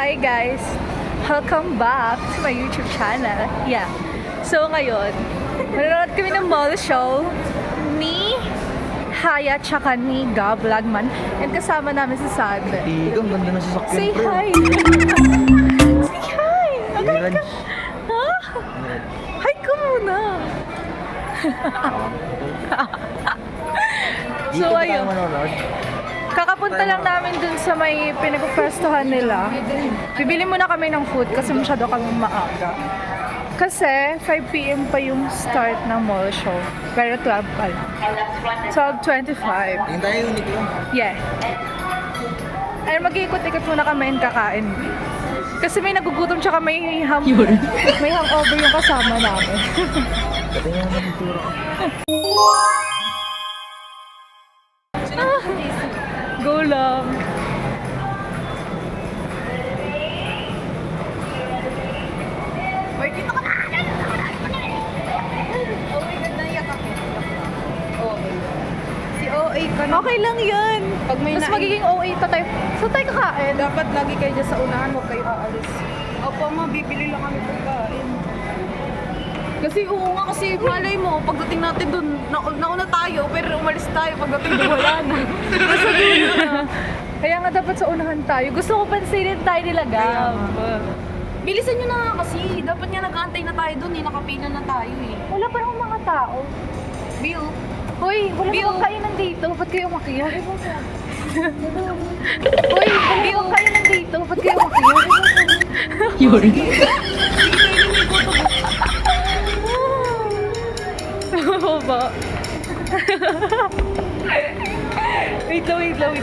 Hi guys! Welcome back to my YouTube channel. Yeah. So ngayon, manonood kami ng mall show ni Haya tsaka ni Gab Vlogman. And kasama namin si Sander. Tigang, ganda na sasakyan. Say pre. hi! Say hi! Okay ka? Ha? Hi ka muna! Dito So ba tayo ayun. manonood? Kakapunta lang namin dun sa may pinagpwestuhan nila. Bibili muna kami ng food kasi masyado kami maaga. Kasi 5 PM pa yung start ng mall show. Pero 12 pa lang. 12:25. Tingin tayo yung Uniqlo. Yeah. Ay, mag-iikot-ikot muna kami and kakain. Kasi may nagugutom tsaka may hangover yung kasama namin. Patingin naman yung tura ko. Go lang. Si OA ka na. Okay lang yan. Pag may Mas nain- magiging OA pa tayo. Saan tayo kakain? Dapat lagi kayo dyan sa unahan, huwag kayo aalis. Opo, ma, bibili lang kami pagkain. Kasi oo nga, kasi malay mo, pagdating natin dun, nauna tayo, pero umalis tayo, pagdating dun, wala na. Nasa dulo na. Kaya nga dapat sa unahan tayo. Gusto ko pansinin tayo nila, Gab. Bilisan nyo na nga kasi, dapat nga nag-aantay na tayo dun, nakapila na tayo eh. Wala pa namang mga tao. Bill, Hoy, wala Bill. namang kainan dito. Ba't kayo umakyat? Hoy, wala namang kainan dito. Ba't kayo umakyat? yun. Oo ba? Wait lang.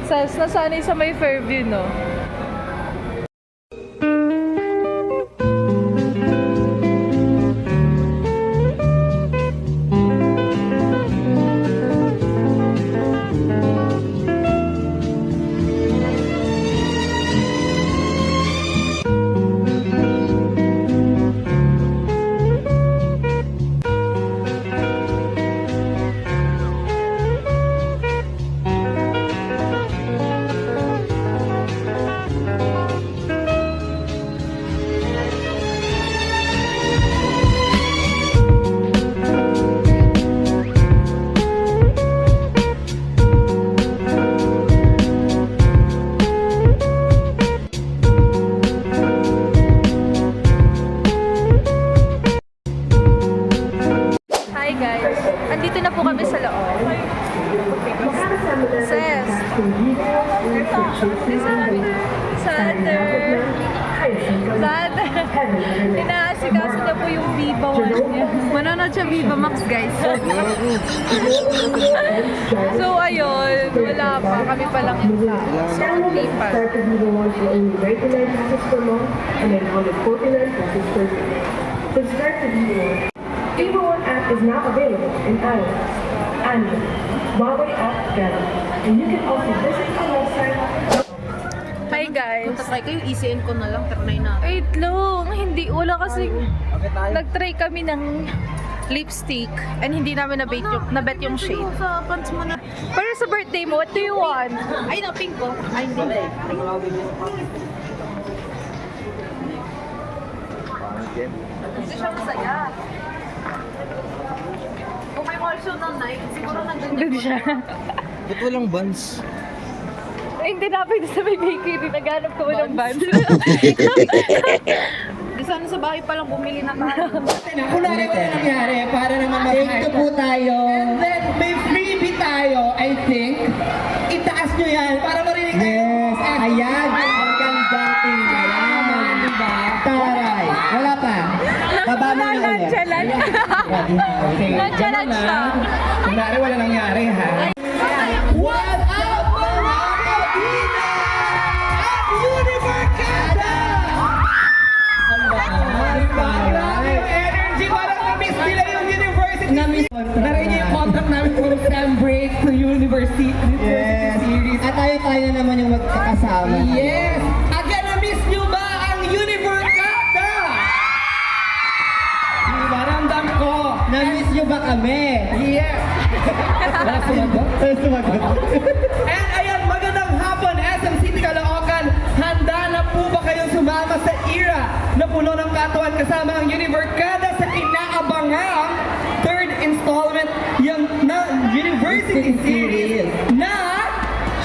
Nasanay sa may Fairview, no? Hi guys! Andito na po kami sa loob. Sis! Sander! Inaasikaso na po yung Viva One niya. Manonood siya Viva Max, guys. So ayun, wala pa. Kami pa lang yung tao. So, hindi pa. Started Viva One for only 99 pesos per month and then 149 pesos per week. To start the Viva One, Viva One app is now available in iOS, Android, Huawei app gallery, and you can also visit our website. Hi guys! Try kayo, ECN ko na lang, try natin. Wait lang, hindi. Wala kasi Okay tayo. nag-try kami ng lipstick and hindi namin nabet yung shade. Sa pants mo na. Pero sa birthday mo, what do you want? Ay, na, pink ko. Ay, hindi. Pangit. Hindi siya masaya. Kung may mall show ng night, siguro nandun Doon siya. Ba't walang buns? Hindi namin sa may bakery. Naghanap ko ng buns. Di sana sa bahay pa lang bumili na tayo. Kunwari wala nangyari, para naman mag-thank po tayo. And then, may freebie tayo, I think. Itaas nyo yan, para marinig tayo. Yes, ayan. Ang gandang tingnan. Ayan, diba? Taray. Wala pa. Baba mo na ulit. Nonchalant. Okay. Nonchalant Ganun siya. na. Kunwari wala nangyari, ha? What up, mga kabina? At Univercada! Grabe yung energy, parang na-miss nila yung university. Narinig niyo yung contact namin from Sam Break to University Series. At tayo naman yung magkakasama. Yes! Again, na-miss niyo ba ang Univercada? Diba, ramdam ko. Na-miss niyo ba kami? Yes! Wala sumagot? sumagot. And ayan, magandang hapon, SM City Caloocan. Handa na po ba kayong sumama sa era na puno ng katuwan kasama ang Univercada sa inaabangang third installment na University Series na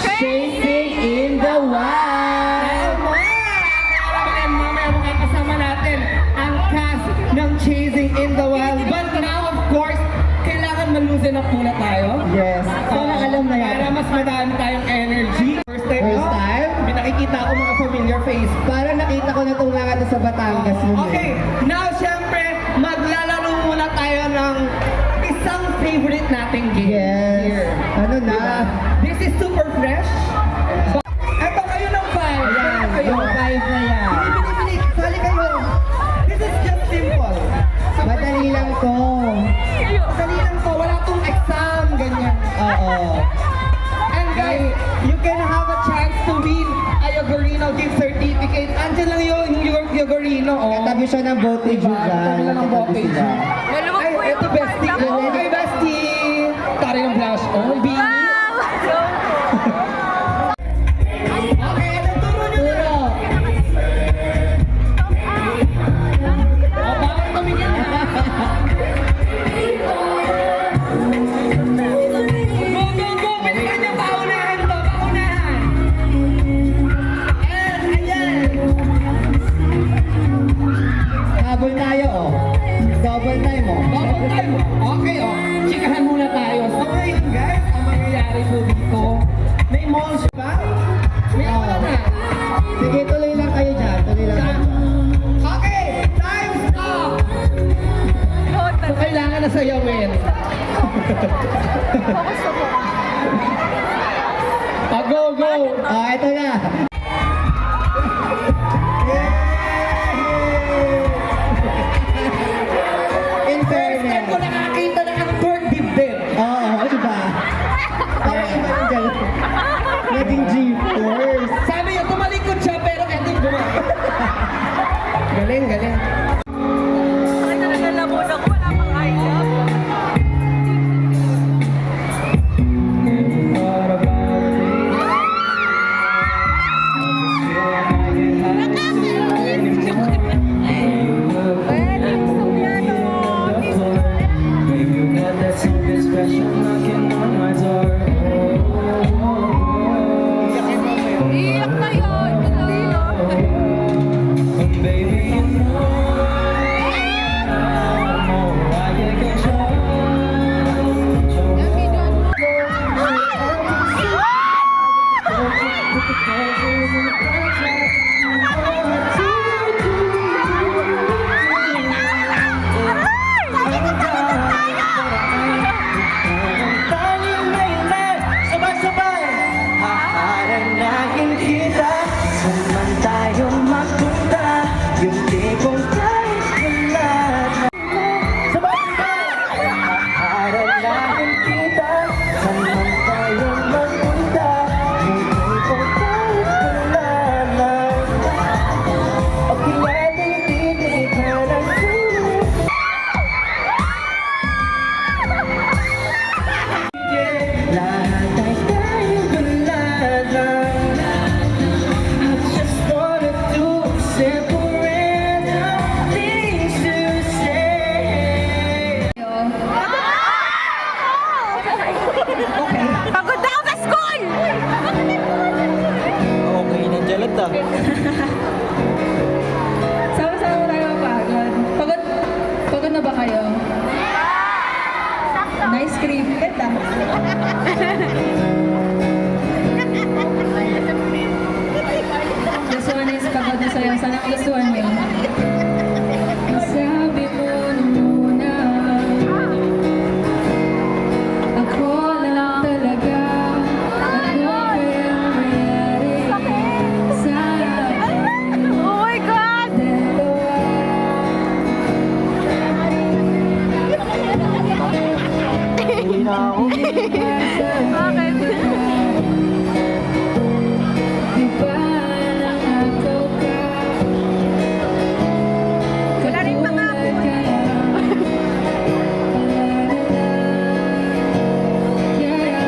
Chasing in the Wild. And mamaya makakasama natin ang cast ng Chasing in the Wild. But now, of course, kailangan malusin up muna tayo. Yes. Parang alam na yan. Para mas madami tayong energy. First time, First time? May nakikita ako mga familiar face. Parang nakita ko na itong mga to sa Batangas yun. Okay, now syempre, maglalaro muna tayo ng isang favorite nating game. Yes. Here. Ano na? Diba? This is super fresh. Eto kayo ng 5. Ayan, yung 5 na yan. Bili, sali kayo. This is just simple. Madali lang to. Madali lang to. Wala tong exam, ganyan. Oo. And guys, you can have a chance to win a Yogurino gift certificate. Andiyan lang yung Yogurino. Oh. Katabi siya ng voltage Diba? Katabi lang ng voltage. Maluwag Ay, po yung eto bestie. kanta ko. Okay, bestie. Tari ng blush. Oh, Bini. Okay, eto, turo nyo na. Oh, bawal tumingin na. Go, go, go! Bilisan niyo, paunahan to, paunahan! Ayan! Habol tayo, oh. Double time, oh. Double time! Okay, oh. Chikahan muna tayo. So ngayon, guys, ang mangyayari po dito, may malls ba? May wala na. Sige, tuloy lang kayo dyan. Tuloy lang kayo dyan. Okay, time stop! So kailangan na sayawin. Focus na po. Go, go! Ah, ito na. In First time ko fairness. nakakita ng actor dibdib. Oo, diba? Parang iba yung gano'n. Naging G-Force. Sabi niya, tumalikod siya, pero eto gumawa. Galing, galing. Ay, talaga labon ako. Wala pang idea. Iyak na yun. Pagod na ako sa school! Okay, nandiyan lang ta. Sama-sama tayo mapagod. Pagod na ba kayo? Nice cricket ah. This one is pagod na sa'yo. Sana gustuhan mo yun. Sabi mo nung una, ako lang talaga. Ako kayang mayari sa Oh my God! Uwi na ako. Bakit? Di ba nakakaw ka? Wala rin pangako. Katulad ka lang. Kaya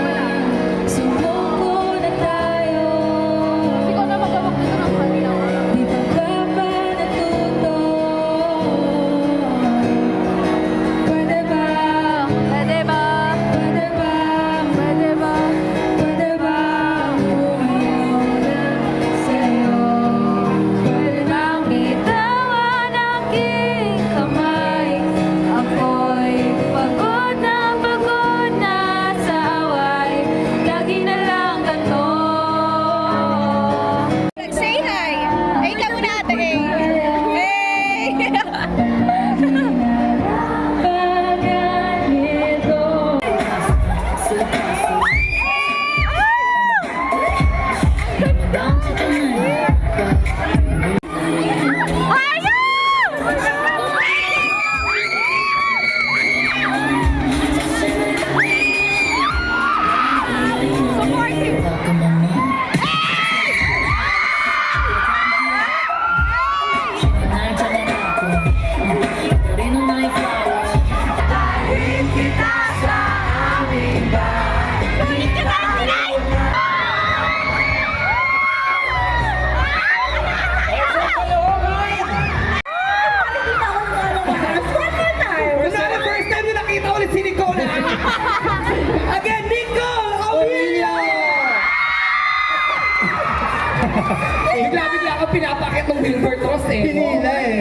Gilbert Ross eh. Pinila eh.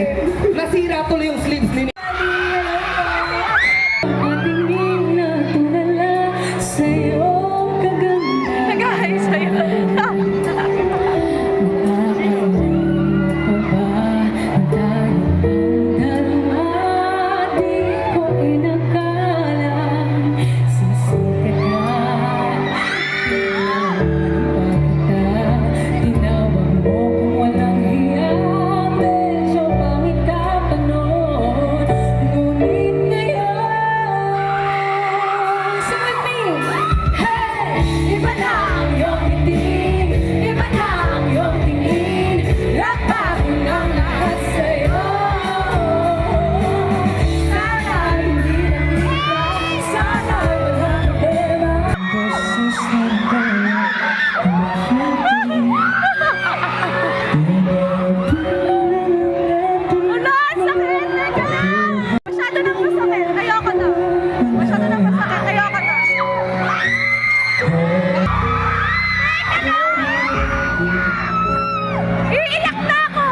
Nasira tuloy yung sleeves ni Nag-ahay sa'yo. Wala, sakit! Teka lang! Masyado nang masakit. Ayoko na. Masyado nang masakit. Ayoko na. Iiyak na ako!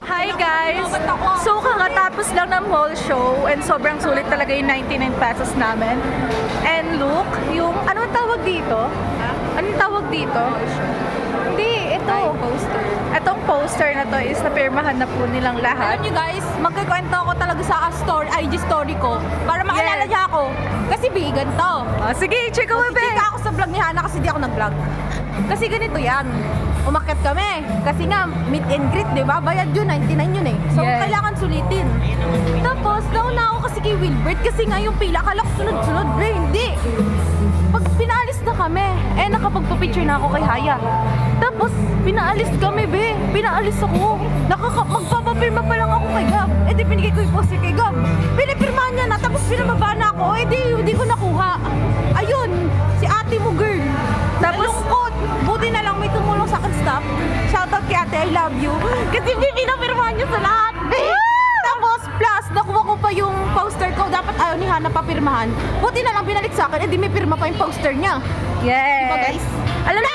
Hi guys! So kakatapos lang ng mall show and sobrang sulit talaga yung 99 pesos namin. And look, yung anong tawag dito? Anong tawag dito? Hindi, ito. Poster. Itong poster na to is napirmahan na po nilang lahat. Alam nyo guys, magkikwento ako talaga sa IG story ko para maalala Yes. niya ako. Kasi bigan to. Ah, sige, check mo ba? Chika ako sa vlog ni Hana kasi di ako nag-vlog. Kasi ganito yan. Umakyat kami. Kasi nga, meet and greet, di ba? Bayad yun, 99 yun eh. So, Yes. kailangan sulitin. Tapos, nauna ako kasi kay Wilbert kasi nga yung pila, akala ko sunod-sunod. Bre, hindi. Pag pinaalis na kami, nakapagpa-picture na ako kay Haya. Tapos, pinaalis kami, be. Pinaalis ako. Magpapapirma pa lang ako kay Gab. Di binigay ko yung poster kay Gab. Pinipirmahan niya na, tapos pinababa na ako. Di ko nakuha. Ayun, si ate mo, girl. Tapos, lungkot. Buti na lang may tumulong sa akin staff. Shoutout kay ate, I love you. Kasi pinapirmahan niya sa lahat, be. Tapos, plus, nakuha ko pa yung poster ko. Dapat ayaw ni Hana papirmahan. Buti na lang binalik sa akin, di may pirma pa yung poster niya. Yes. Diba, guys? Alam na,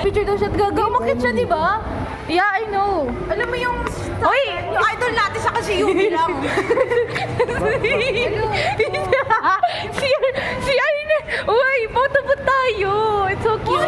Picture daw siya at gaga. Umakit siya, di ba? yeah, I know. Alam mo yung... Uy! Yung idol natin sa kasi Yumi lang. si Arne. Uy, photo po tayo. It's so cute.